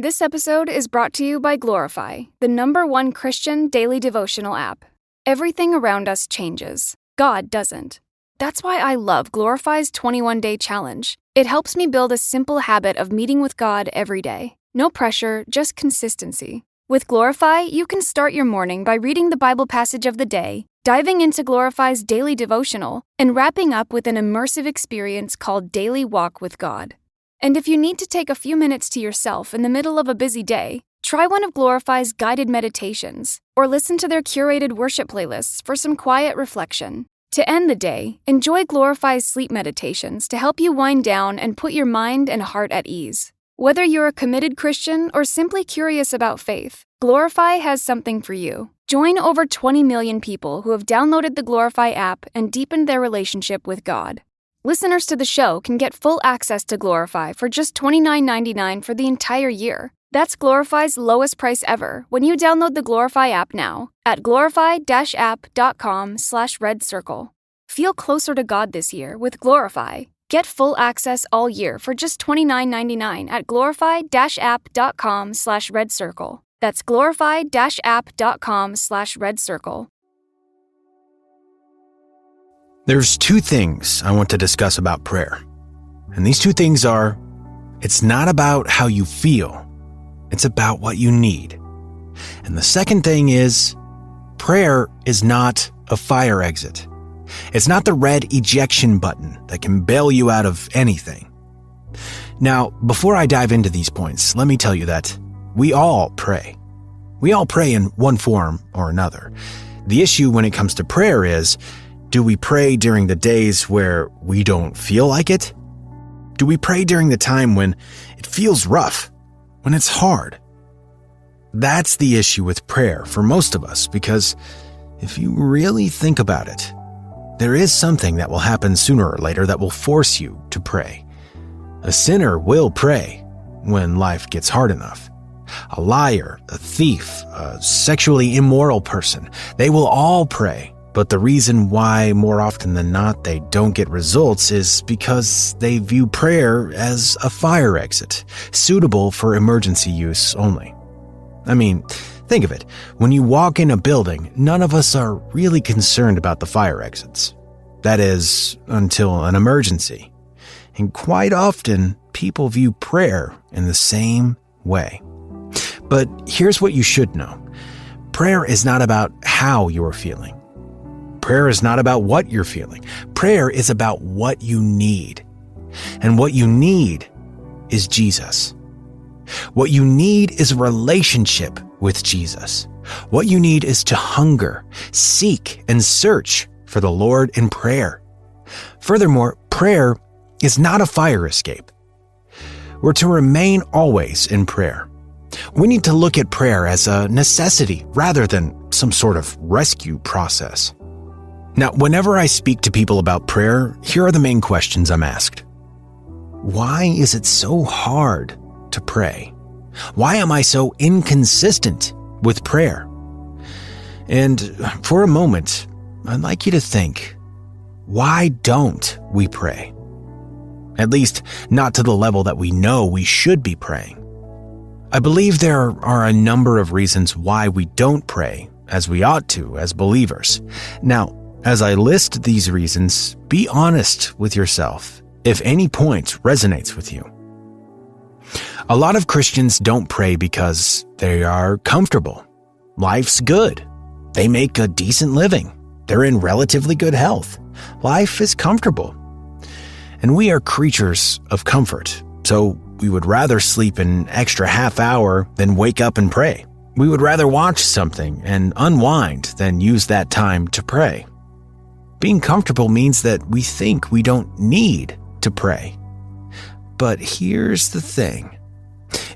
This episode is brought to you by Glorify, the #1 Christian daily devotional app. Everything around us changes. God doesn't. That's why I love Glorify's 21-day challenge. It helps me build a simple habit of meeting with God every day. No pressure, just consistency. With Glorify, you can start your morning by reading the Bible passage of the day, diving into Glorify's daily devotional, and wrapping up with an immersive experience called Daily Walk with God. And if you need to take a few minutes to yourself in the middle of a busy day, try one of Glorify's guided meditations, or listen to their curated worship playlists for some quiet reflection. To end the day, enjoy Glorify's sleep meditations to help you wind down and put your mind and heart at ease. Whether you're a committed Christian or simply curious about faith, Glorify has something for you. Join over 20 million people who have downloaded the Glorify app and deepened their relationship with God. Listeners to the show can get full access to Glorify for just $29.99 for the entire year. That's Glorify's lowest price ever when you download the Glorify app now at glorify-app.com/redcircle. Feel closer to God this year with Glorify. Get full access all year for just $29.99 at glorify-app.com/redcircle. That's glorify-app.com/redcircle. There's two things I want to discuss about prayer. And these two things are, it's not about how you feel, it's about what you need. And the second thing is, prayer is not a fire exit. It's not the red ejection button that can bail you out of anything. Now, before I dive into these points, let me tell you that we all pray. We all pray in one form or another. The issue when it comes to prayer is, do we pray during the days where we don't feel like it? Do we pray during the time when it feels rough, when it's hard? That's the issue with prayer for most of us, because if you really think about it, there is something that will happen sooner or later that will force you to pray. A sinner will pray when life gets hard enough. A liar, a thief, a sexually immoral person, they will all pray. But the reason why more often than not they don't get results is because they view prayer as a fire exit, suitable for emergency use only. I mean, think of it. When you walk in a building, none of us are really concerned about the fire exits. That is, until an emergency. And quite often, people view prayer in the same way. But here's what you should know. Prayer is not about how you're feeling. Prayer is not about what you're feeling. Prayer is about what you need. And what you need is Jesus. What you need is a relationship with Jesus. What you need is to hunger, seek, and search for the Lord in prayer. Furthermore, prayer is not a fire escape. We're to remain always in prayer. We need to look at prayer as a necessity rather than some sort of rescue process. Now, whenever I speak to people about prayer, here are the main questions I'm asked. Why is it so hard to pray? Why am I so inconsistent with prayer? And for a moment, I'd like you to think, why don't we pray? At least not to the level that we know we should be praying. I believe there are a number of reasons why we don't pray as we ought to as believers. Now, as I list these reasons, be honest with yourself if any point resonates with you. A lot of Christians don't pray because they are comfortable. Life's good. They make a decent living. They're in relatively good health. Life is comfortable. And we are creatures of comfort, so we would rather sleep an extra half hour than wake up and pray. We would rather watch something and unwind than use that time to pray. Being comfortable means that we think we don't need to pray. But here's the thing.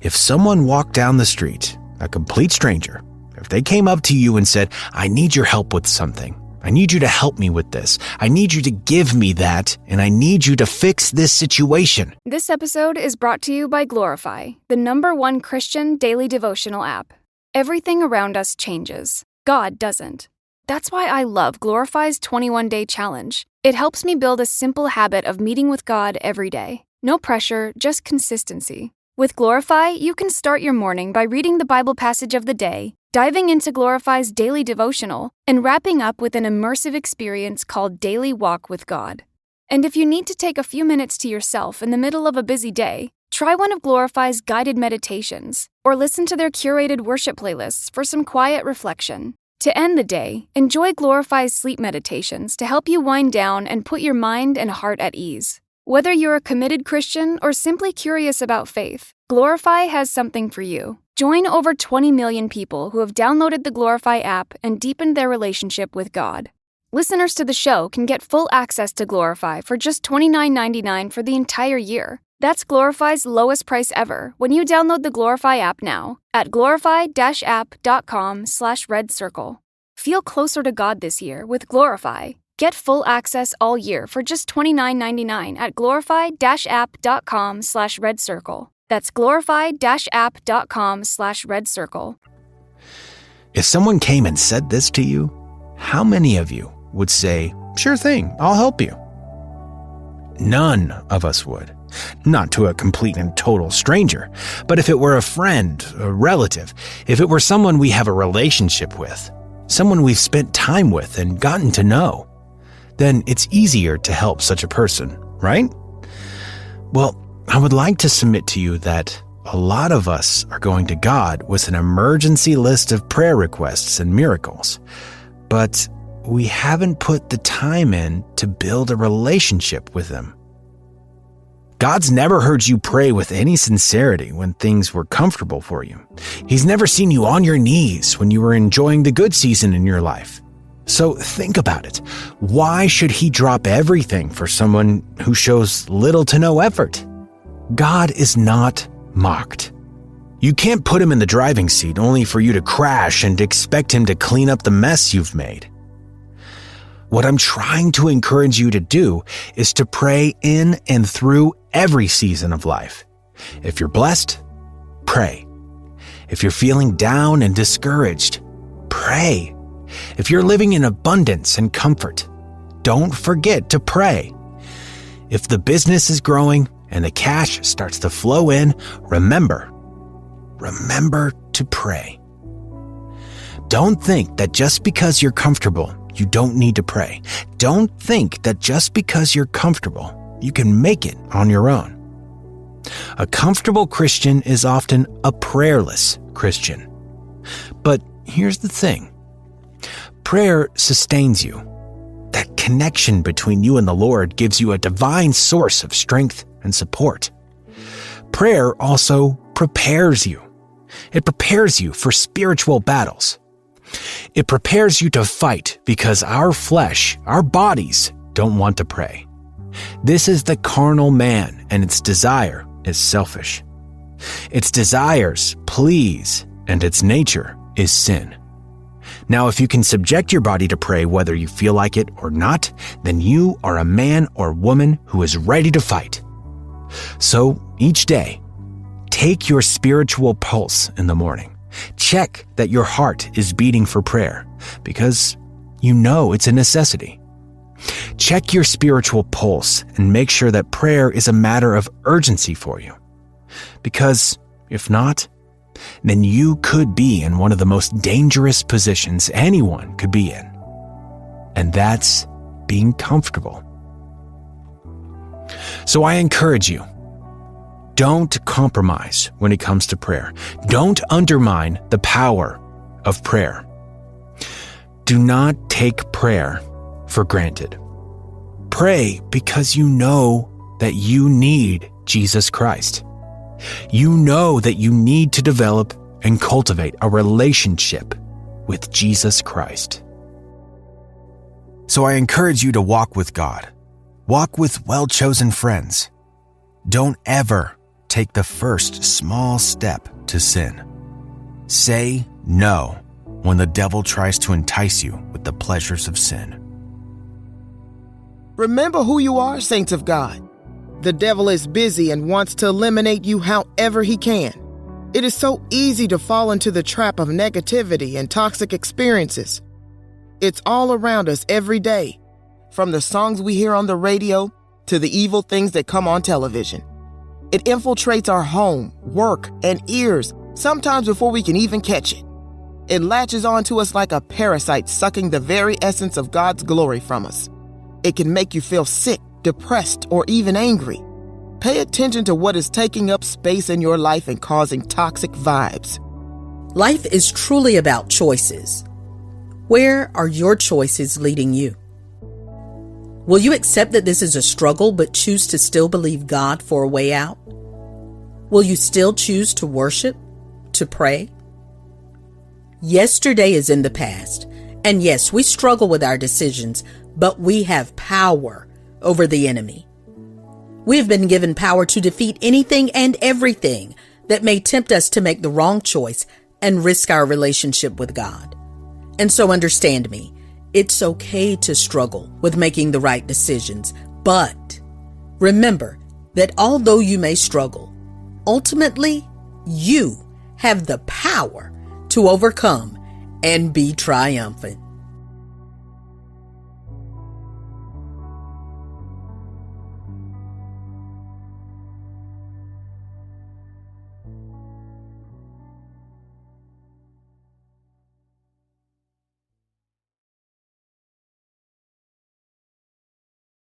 If someone walked down the street, a complete stranger, if they came up to you and said, I need your help with something, I need you to help me with this, I need you to give me that, and I need you to fix this situation. This episode is brought to you by Glorify, the #1 Christian daily devotional app. Everything around us changes. God doesn't. That's why I love Glorify's 21-day challenge. It helps me build a simple habit of meeting with God every day. No pressure, just consistency. With Glorify, you can start your morning by reading the Bible passage of the day, diving into Glorify's daily devotional, and wrapping up with an immersive experience called Daily Walk with God. And if you need to take a few minutes to yourself in the middle of a busy day, try one of Glorify's guided meditations, or listen to their curated worship playlists for some quiet reflection. To end the day, enjoy Glorify's sleep meditations to help you wind down and put your mind and heart at ease. Whether you're a committed Christian or simply curious about faith, Glorify has something for you. Join over 20 million people who have downloaded the Glorify app and deepened their relationship with God. Listeners to the show can get full access to Glorify for just $29.99 for the entire year. That's Glorify's lowest price ever when you download the Glorify app now at glorify-app.com/redcircle. Feel closer to God this year with Glorify. Get full access all year for just $29.99 at glorify-app.com/redcircle. That's glorify-app.com/redcircle. If someone came and said this to you, how many of you would say, "Sure thing, I'll help you"? None of us would. Not to a complete and total stranger, but if it were a friend, a relative, if it were someone we have a relationship with, someone we've spent time with and gotten to know, then it's easier to help such a person, right? Well, I would like to submit to you that a lot of us are going to God with an emergency list of prayer requests and miracles, but we haven't put the time in to build a relationship with Him. God's never heard you pray with any sincerity when things were comfortable for you. He's never seen you on your knees when you were enjoying the good season in your life. So think about it. Why should He drop everything for someone who shows little to no effort? God is not mocked. You can't put Him in the driving seat only for you to crash and expect Him to clean up the mess you've made. What I'm trying to encourage you to do is to pray in and through every season of life. If you're blessed, pray. If you're feeling down and discouraged, pray. If you're living in abundance and comfort, don't forget to pray. If the business is growing and the cash starts to flow in, remember to pray. Don't think that just because you're comfortable, you don't need to pray. Don't think that just because you're comfortable, you can make it on your own. A comfortable Christian is often a prayerless Christian. But here's the thing. Prayer sustains you. That connection between you and the Lord gives you a divine source of strength and support. Prayer also prepares you. It prepares you for spiritual battles. It prepares you to fight because our flesh, our bodies, don't want to pray. This is the carnal man, and its desire is selfish. Its desires please, and its nature is sin. Now, if you can subject your body to pray whether you feel like it or not, then you are a man or woman who is ready to fight. So, each day, take your spiritual pulse in the morning. Check that your heart is beating for prayer, because you know it's a necessity. Check your spiritual pulse and make sure that prayer is a matter of urgency for you. Because if not, then you could be in one of the most dangerous positions anyone could be in. And that's being comfortable. So I encourage you, don't compromise when it comes to prayer. Don't undermine the power of prayer. Do not take prayer for granted. Pray because you know that you need Jesus Christ. You know that you need to develop and cultivate a relationship with Jesus Christ. So I encourage you to walk with God. Walk with well-chosen friends. Don't ever take the first small step to sin. Say no when the devil tries to entice you with the pleasures of sin. Remember who you are, saints of God. The devil is busy and wants to eliminate you however he can. It is so easy to fall into the trap of negativity and toxic experiences. It's all around us every day, from the songs we hear on the radio to the evil things that come on television. It infiltrates our home, work, and ears, sometimes before we can even catch it. It latches onto us like a parasite, sucking the very essence of God's glory from us. It can make you feel sick, depressed, or even angry. Pay attention to what is taking up space in your life and causing toxic vibes. Life is truly about choices. Where are your choices leading you? Will you accept that this is a struggle but choose to still believe God for a way out? Will you still choose to worship, to pray? Yesterday is in the past, and yes, we struggle with our decisions, but we have power over the enemy. We have been given power to defeat anything and everything that may tempt us to make the wrong choice and risk our relationship with God. And so understand me, it's okay to struggle with making the right decisions, but remember that although you may struggle, ultimately you have the power to overcome and be triumphant.